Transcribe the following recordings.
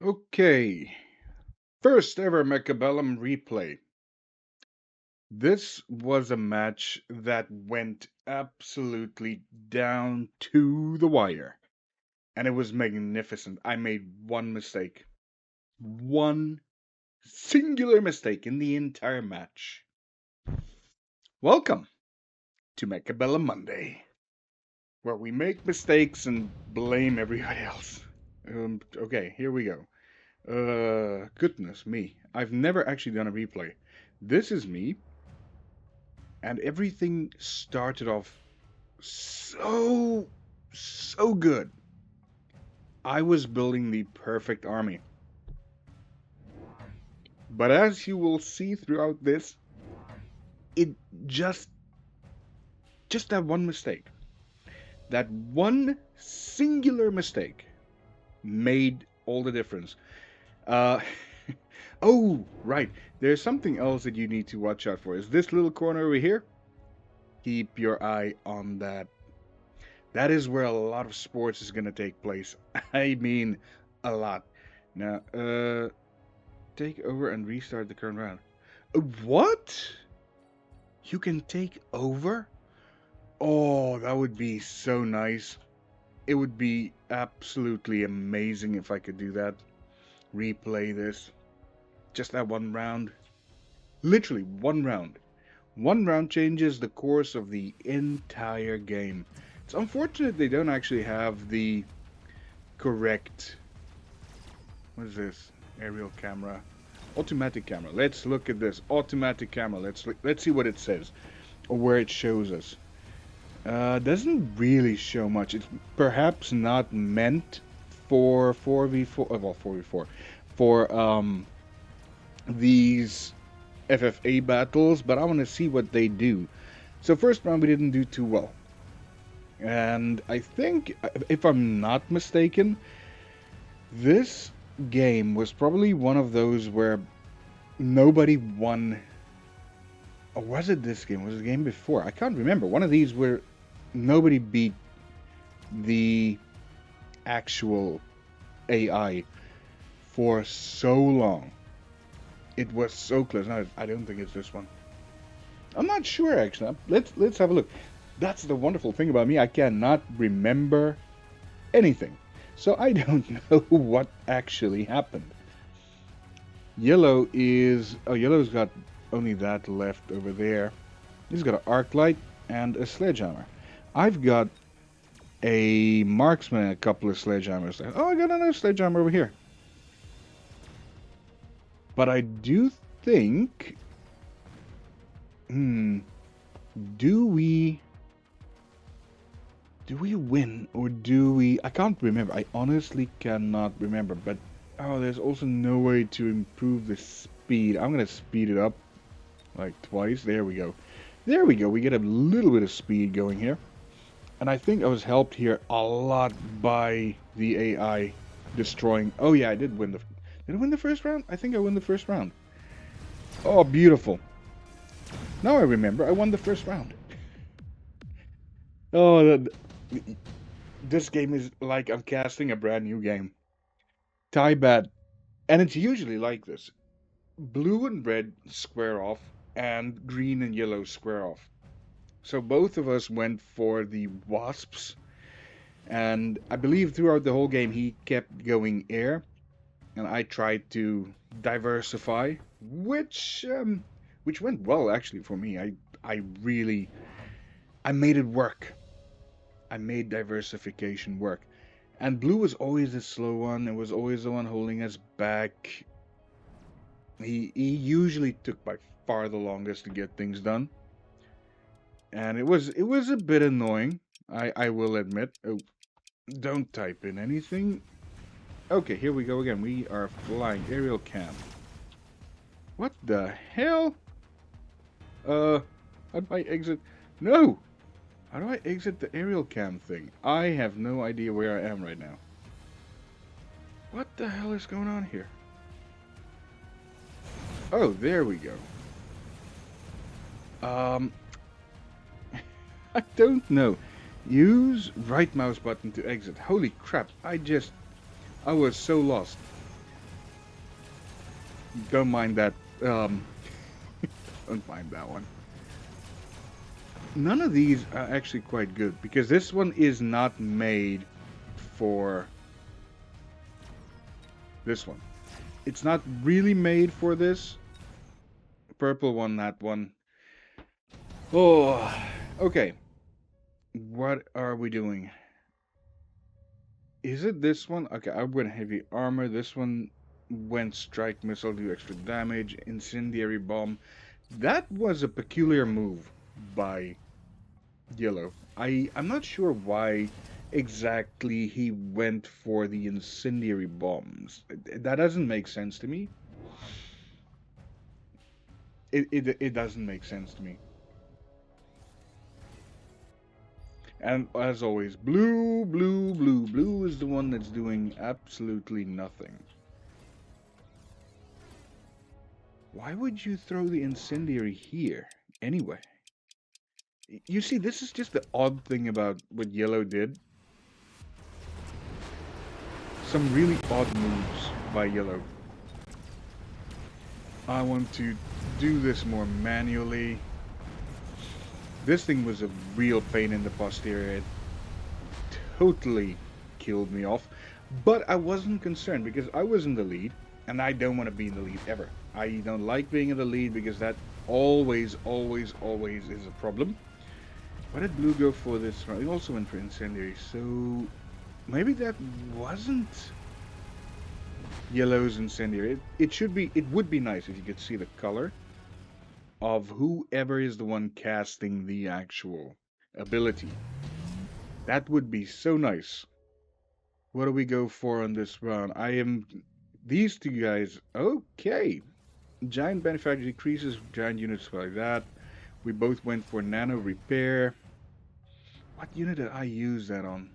Okay, first ever Mechabellum replay. This was a match that went absolutely down to the wire, and it was magnificent. I made one mistake. One singular mistake in the entire match. Welcome to Mechabellum Monday, where we make mistakes and blame everybody else. Okay, here we go. Goodness me. I've never actually done a replay. This is me, and everything started off so good. I was building the perfect army. But as you will see throughout this, it just that one mistake. That one singular mistake made all the difference. Uh oh, right. There's something else that you need to watch out for. Is this little corner over here? Keep your eye on that. That is where a lot of sports is going to take place. I mean, a lot. Now, take over and restart the current round. What? You can take over? Oh, that would be so nice. It would be absolutely amazing if I could do that. Replay this. Just that one round. Literally one round. One round changes the course of the entire game. It's unfortunate they don't actually have the correct... What is this? Aerial camera. Automatic camera. Let's look at this. Automatic camera. Let's see what it says. Or where it shows us. Doesn't really show much. It's perhaps not meant for 4v4... well, 4v4. For, these FFA battles, but I want to see what they do. So first round we didn't do too well. And I think, if I'm not mistaken, this game was probably one of those where nobody won. Or was it this game? Was it the game before? I can't remember. One of these where nobody beat the actual AI for so long. It was so close. No, I don't think it's this one. I'm not sure actually. Let's have a look. That's the wonderful thing about me. I cannot remember anything. So I don't know what actually happened. Yellow is... oh, yellow's got only that left over there. He's got an arc light and a sledgehammer. I've got a marksman and a couple of sledgehammers there. Oh, I got another sledgehammer over here. But I do think... Do we win or do we... I can't remember. I honestly cannot remember. But, oh, there's also no way to improve the speed. I'm going to speed it up like twice. There we go. There we go. We get a little bit of speed going here. And I think I was helped here a lot by the AI destroying... oh, yeah, I did win the... did I win the first round? I think I won the first round. Oh, beautiful. Now I remember. I won the first round. Oh, this game is like I'm casting a brand new game. Tie bad. And it's usually like this. Blue and red square off, and green and yellow square off. So both of us went for the wasps. And I believe throughout the whole game he kept going air. And I tried to diversify, which went well actually for me. I made it work. I made diversification work. And blue was always the slow one. It was always the one holding us back. He usually took by far the longest to get things done. And it was a bit annoying, I will admit. Oh, don't type in anything. Okay, here we go again. We are flying aerial cam. What the hell? How do I exit? No! How do I exit the aerial cam thing? I have no idea where I am right now. What the hell is going on here? Oh, there we go. I don't know. Use right mouse button to exit. Holy crap, I was so lost. Don't mind that. Don't mind that one. None of these are actually quite good because this one is not made for this one. It's not really made for this. Purple one, that one. Oh, okay. What are we doing? Is it this one? Okay, I went heavy armor. This one went strike missile, do extra damage, incendiary bomb. That was a peculiar move by Yellow. I'm not sure why exactly he went for the incendiary bombs. That doesn't make sense to me. It doesn't make sense to me. And as always, blue, blue, blue, blue is the one that's doing absolutely nothing. Why would you throw the incendiary here anyway? You see, this is just the odd thing about what Yellow did. Some really odd moves by Yellow. I want to do this more manually. This thing was a real pain in the posterior. It totally killed me off. But I wasn't concerned because I was in the lead, and I don't want to be in the lead ever. I don't like being in the lead because that always, always, always is a problem. Why did Blue go for this round? He also went for incendiary, so maybe that wasn't Yellow's incendiary. It would be nice if you could see the color of whoever is the one casting the actual ability. That would be so nice. What do we go for on this round? These two guys, okay. Giant manufacture decreases giant units like that. We both went for nano repair. What unit did I use that on?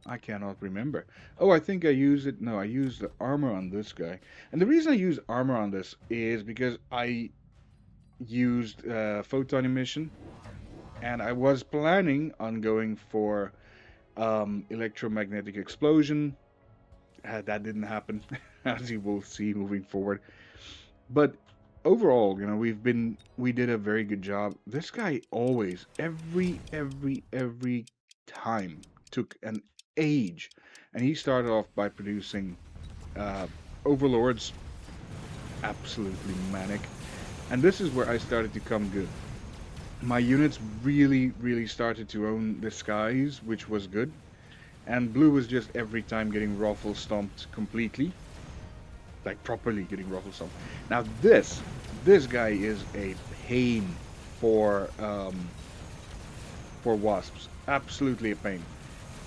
I cannot remember. Oh, I think I used it. No, I used the armor on this guy. And the reason I use armor on this is because I used photon emission. And I was planning on going for electromagnetic explosion. That didn't happen, as you will see moving forward. But overall, we did a very good job. This guy always, every time took an age, and he started off by producing overlords, absolutely manic. And this is where I started to come good. My units really started to own the skies, which was good. And blue was just every time getting ruffle stomped completely. Like properly getting ruffle stomped. Now this guy is a pain for wasps. Absolutely a pain.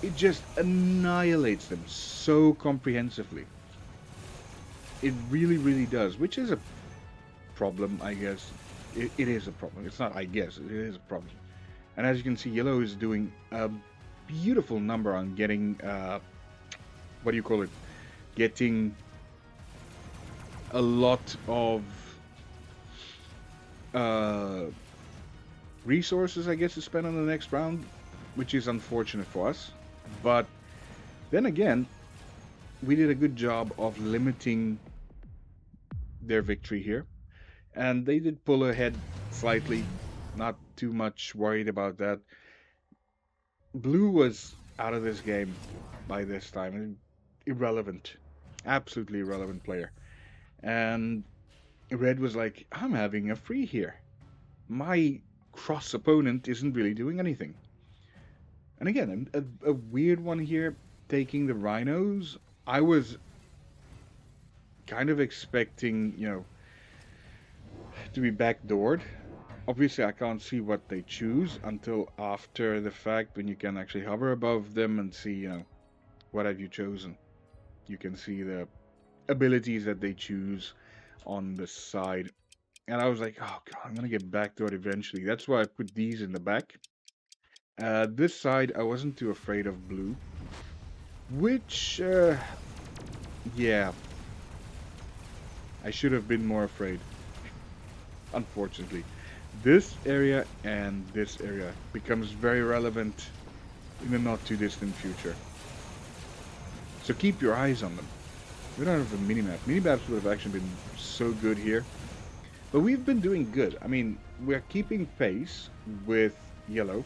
It just annihilates them so comprehensively. It really does, which is a problem, I guess. It is a problem. It's not I guess, it is a problem. And as you can see, Yellow is doing a beautiful number on getting, what do you call it? Getting a lot of resources, I guess, to spend on the next round, which is unfortunate for us. But then again, we did a good job of limiting their victory here. And they did pull ahead slightly, not too much worried about that. Blue was out of this game by this time. Irrelevant. Absolutely irrelevant player. And Red was like, I'm having a free here. My cross opponent isn't really doing anything. And again, a weird one here, taking the rhinos. I was kind of expecting, to be backdoored. Obviously, I can't see what they choose until after the fact, when you can actually hover above them and see, what have you chosen. You can see the abilities that they choose on the side. And I was like, oh god, I'm gonna get backdoored eventually. That's why I put these in the back. This side, I wasn't too afraid of blue. Which, yeah. I should have been more afraid. Unfortunately. This area and this area becomes very relevant in the not too distant future. So keep your eyes on them. We don't have a mini-map. Mini-maps would have actually been so good here. But we've been doing good. I mean, we're keeping pace with yellow.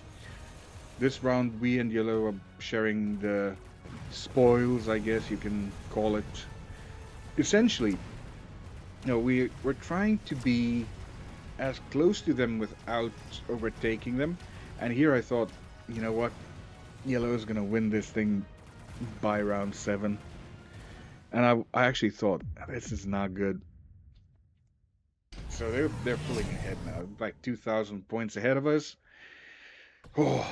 This round, we and yellow are sharing the spoils, I guess you can call it. Essentially, we're trying to be as close to them without overtaking them. And here I thought, you know what? Yellow is going to win this thing by round 7. And I actually thought, this is not good. So they're pulling ahead now, like 2,000 points ahead of us. Oh,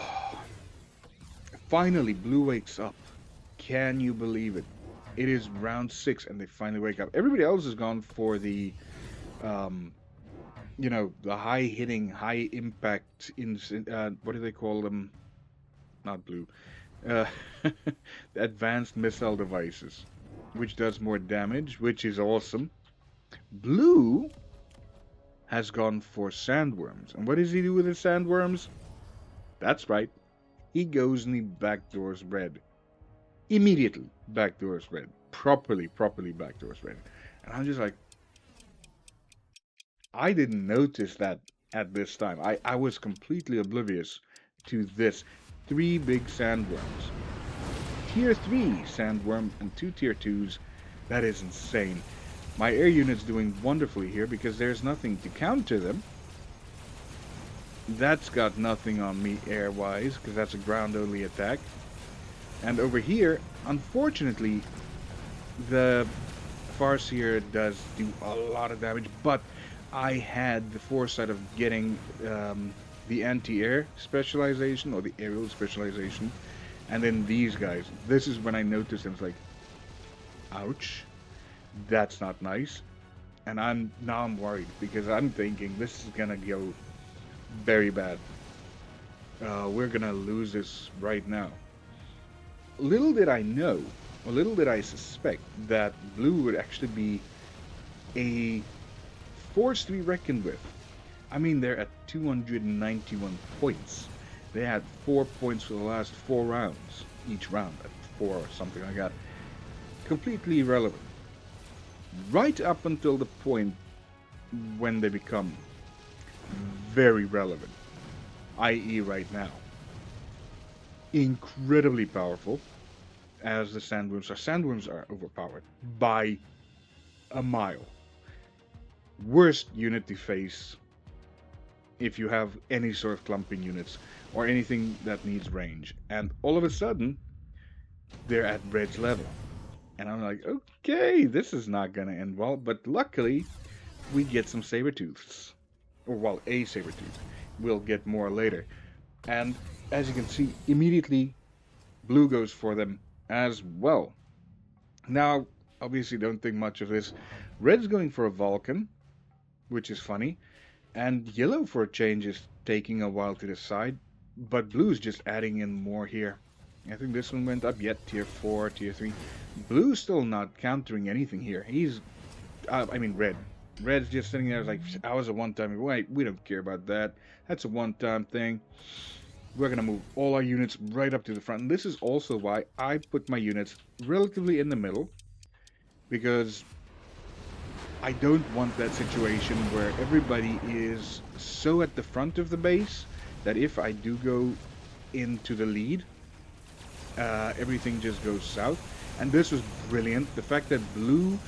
finally, Blue wakes up. Can you believe it? It is round 6, and they finally wake up. Everybody else has gone for the, the high-hitting, high-impact, what do they call them? Not Blue. Uh, the advanced missile devices, which does more damage, which is awesome. Blue has gone for sandworms. And what does he do with his sandworms? That's right. He goes and he backdoors red. Immediately backdoors red. Properly backdoors red. And I'm just like, I didn't notice that at this time. I was completely oblivious to this. 3 big sandworms. Tier 3 sandworm and 2 tier 2s. That is insane. My air unit's doing wonderfully here because there's nothing to counter them. That's got nothing on me air-wise because that's a ground-only attack. And over here, unfortunately, the Farseer does do a lot of damage, but I had the foresight of getting the anti-air specialization or the aerial specialization, and then these guys. This is when I noticed I was like, ouch, that's not nice. And I'm worried because I'm thinking this is gonna go very bad. We're gonna lose this right now. Little did I know, or little did I suspect, that Blue would actually be a force to be reckoned with. I mean, they're at 291 points. They had 4 points for the last 4 rounds. Each round at 4 or something like that. Completely irrelevant. Right up until the point when they become very relevant. I.e. right now. Incredibly powerful, as the sandworms are. Sandworms are overpowered by a mile. Worst unit to face if you have any sort of clumping units or anything that needs range. And all of a sudden, they're at Red's level. And I'm like, okay, this is not going to end well. But luckily, we get some Sabertooths. Or, well, a Sabertooth. We'll get more later. And as you can see, immediately, Blue goes for them as well. Now, obviously, don't think much of this. Red's going for a Vulcan, which is funny. And Yellow, for a change, is taking a while to decide. But Blue's just adding in more here. I think this one went up yet, tier 4, tier 3. Blue's still not countering anything here. He's, Red. Red's just sitting there like, I was a one-time. Wait, we don't care about that. That's a one-time thing. We're going to move all our units right up to the front. And this is also why I put my units relatively in the middle. Because I don't want that situation where everybody is so at the front of the base that if I do go into the lead, everything just goes south. And this was brilliant. The fact that Blue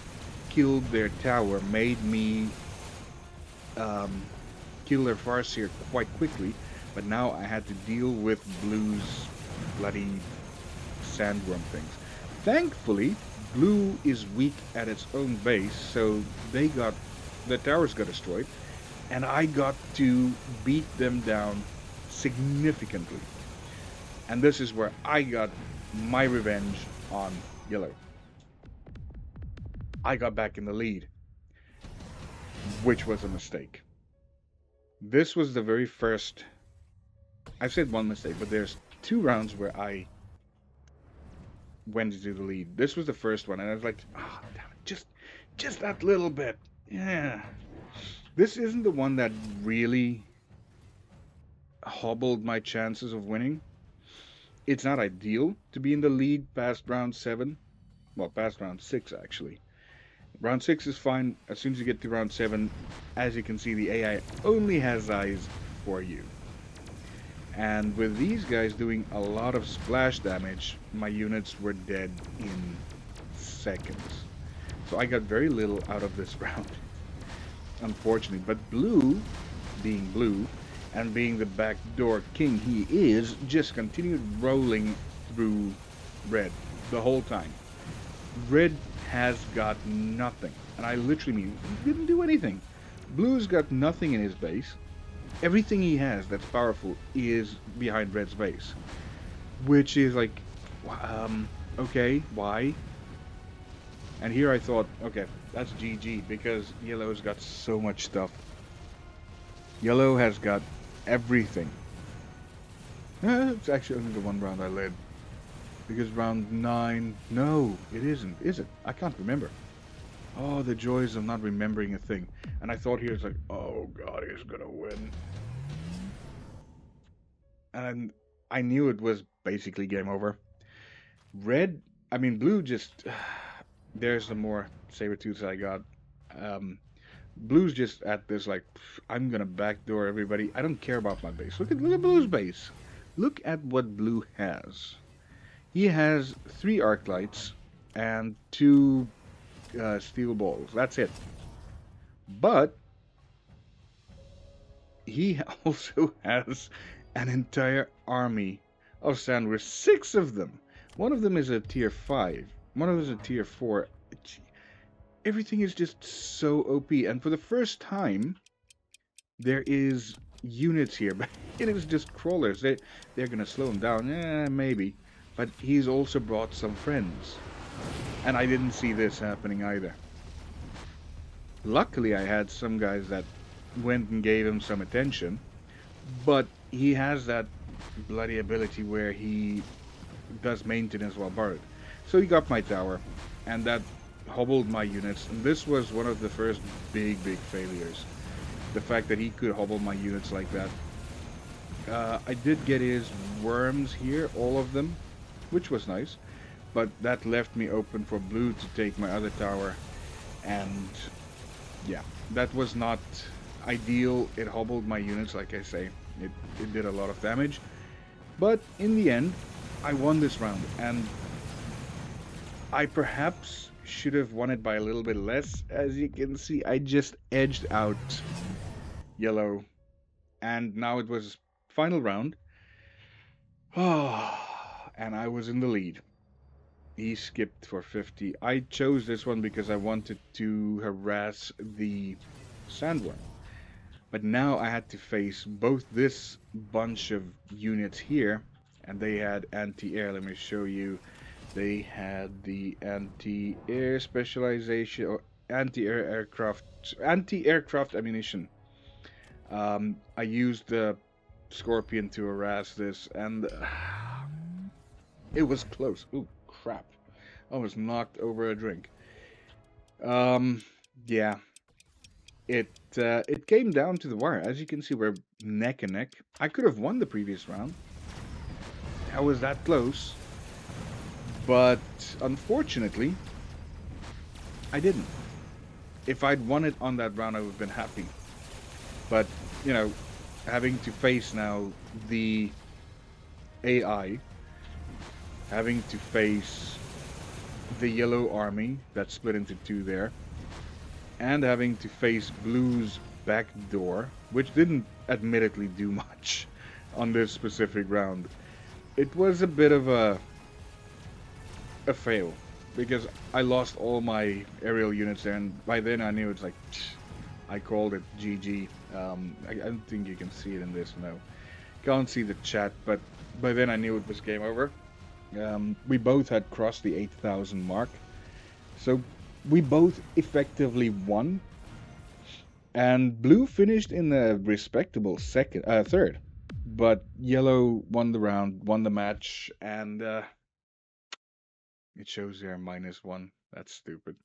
killed their tower made me kill their Farseer quite quickly. But now I had to deal with Blue's bloody sandworm things. Thankfully, Blue is weak at its own base, so the towers got destroyed, and I got to beat them down significantly. And this is where I got my revenge on Yellow. I got back in the lead, which was a mistake. This was the very first, I've said one mistake, but there's 2 rounds where I went into the lead. This was the first one, and I was like, oh, damn it, just that little bit. Yeah. This isn't the one that really hobbled my chances of winning. It's not ideal to be in the lead past round 7, well, past round 6 actually. Round 6 is fine. As soon as you get to round 7, as you can see, the AI only has eyes for you. And with these guys doing a lot of splash damage, my units were dead in seconds. So I got very little out of this round, unfortunately. But blue, being blue, and being the backdoor king he is, just continued rolling through red the whole time. Red has got nothing. And I literally mean, he didn't do anything. Blue's got nothing in his base. Everything he has that's powerful is behind red's base. Which is like, okay, why? And here I thought, okay, that's GG, because yellow's got so much stuff. Yellow has got everything. It's actually only the one round I led. Because round 9... No, it isn't, is it? I can't remember. Oh, the joys of not remembering a thing. And I thought here, it's like, oh god, he's gonna win. And I knew it was basically game over. Blue just... There's the more saber-tooths I got. Blue's just at this, like, I'm gonna backdoor everybody. I don't care about my base. Look at Blue's base. Look at what Blue has. He has 3 arc lights and 2 steel balls. That's it. But he also has an entire army of sandwich. 6 of them. One of them is a tier 5. One of them is a tier 4. Everything is just so OP. And for the first time, there is units here. But it is just crawlers. They're going to slow him down. Maybe. But he's also brought some friends. And I didn't see this happening either. Luckily, I had some guys that went and gave him some attention. But he has that bloody ability where he does maintenance while borrowed. So he got my tower. And that hobbled my units. And this was one of the first big failures. The fact that he could hobble my units like that. I did get his worms here, all of them, which was nice, but that left me open for blue to take my other tower, and yeah, that was not ideal. It hobbled my units, like I say. It did a lot of damage, but in the end, I won this round, and I perhaps should have won it by a little bit less. As you can see, I just edged out yellow, and now it was final round. And I was in the lead. He skipped for 50. I chose this one because I wanted to harass the sandworm. But now I had to face both this bunch of units here, and they had anti-air. Let me show you. They had the anti-air specialization, or anti-aircraft ammunition. I used the Scorpion to harass this, and it was close. Ooh, crap. I was knocked over a drink. Yeah. It came down to the wire. As you can see, we're neck and neck. I could have won the previous round. I was that close. But unfortunately, I didn't. If I'd won it on that round, I would have been happy. But, you know, having to face now the AI, having to face the yellow army that split into 2 there, and having to face blue's back door, which didn't admittedly do much on this specific round. It was a bit of a fail, because I lost all my aerial units there, and by then I knew it's like, I called it GG. I don't think you can see it in this, no. Can't see the chat, but by then I knew it was game over. We both had crossed the 8,000 mark, so we both effectively won. And blue finished in a respectable third, but yellow won the round, won the match, and it shows there -1. That's stupid.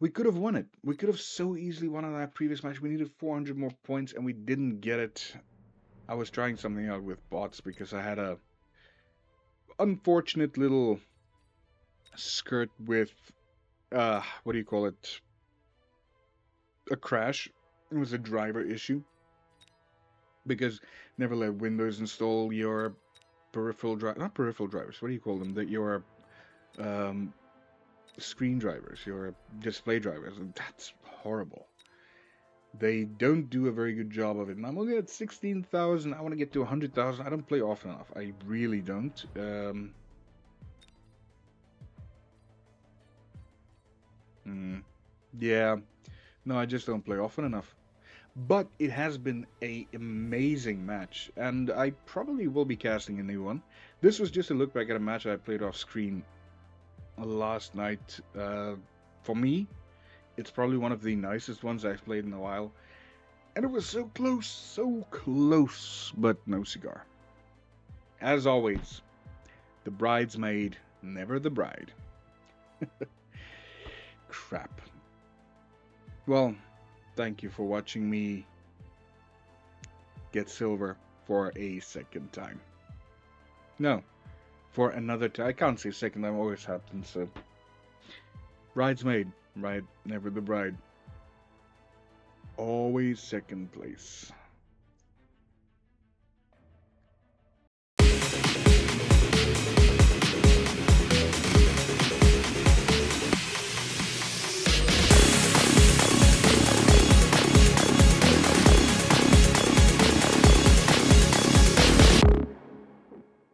We could have won it. We could have so easily won on that previous match. We needed 400 more points, and we didn't get it. I was trying something out with bots because I had a unfortunate little skirt with what do you call it? A crash. It was a driver issue because never let Windows install your peripheral drive, not peripheral drivers. What do you call them? That your um, screen drivers, your display drivers, and that's horrible. They don't do a very good job of it. And I'm only at 16,000. I want to get to 100,000. I don't play often enough. I really don't. Mm, yeah, no, I just don't play often enough. But it has been a amazing match, and I probably will be casting a new one. This was just a look back at a match I played off screen last night. For me, it's probably one of the nicest ones I've played in a while. And it was so close, but no cigar. As always, the bridesmaid, never the bride. Crap. Well, thank you for watching me get silver for a second time. No, for another time. I can't say second time, always happens. So. Bridesmaid, never the bride. Always second place.